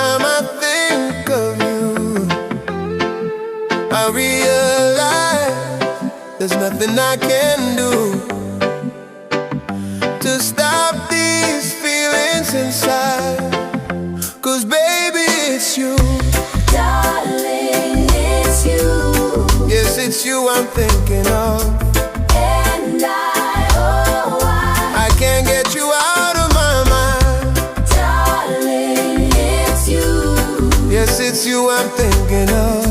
time I think of you, I realize there's nothing I can do to stop these feelings inside. 'Cause baby, it's you, darling, it's you. Yes, it's you I'm thinking of. And I can't get you out of my mind. darling, it's you. Yes, it's you I'm thinking of.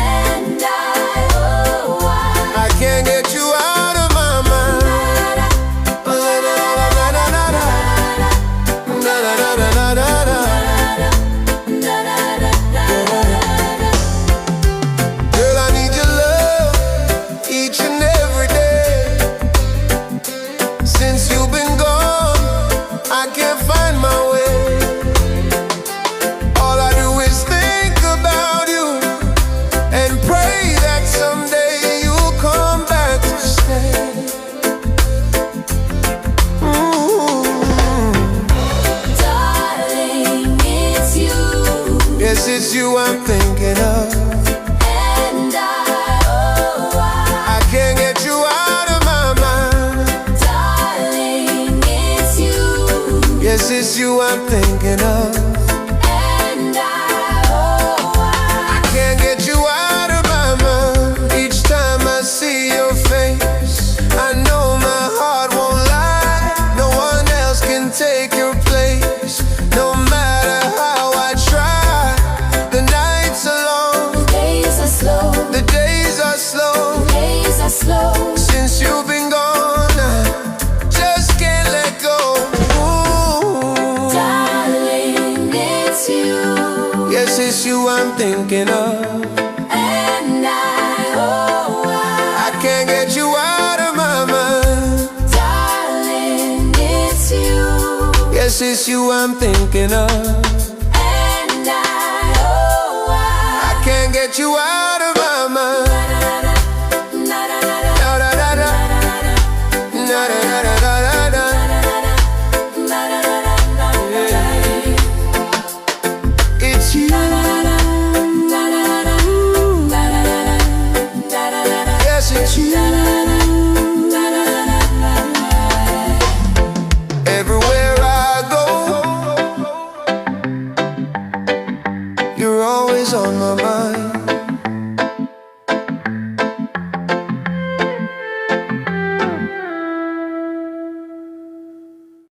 And I can't get you out of my mind. Girl, I need your love each and every day. Since you've been gone, I can't find my way. All I do is think about you and pray that someday you'll come back to stay. darling, it's you. Yes, it's you I'm thinking of. And I can't get you out of my mind. darling, it's you. Yes, it's you I'm thinking of. And I can't get you out of my mind. Each time I see your face, I know my heart won't lie. No one else can take your place. No matter how I try, the nights are long, days are slow, the days are slow. days are slow. Since you've been gone, I just can't let go. Ooh. Darling, it's you. Yes, it's you I'm thinking of. And I can't get you out of my mind. darling, it's you. Yes, it's you I'm thinking of. And I can't get you out of my mind. Da da da da. Da da da da da da. Yeah. It's you. Yes, it's you. Everywhere I go, you're always on my mind.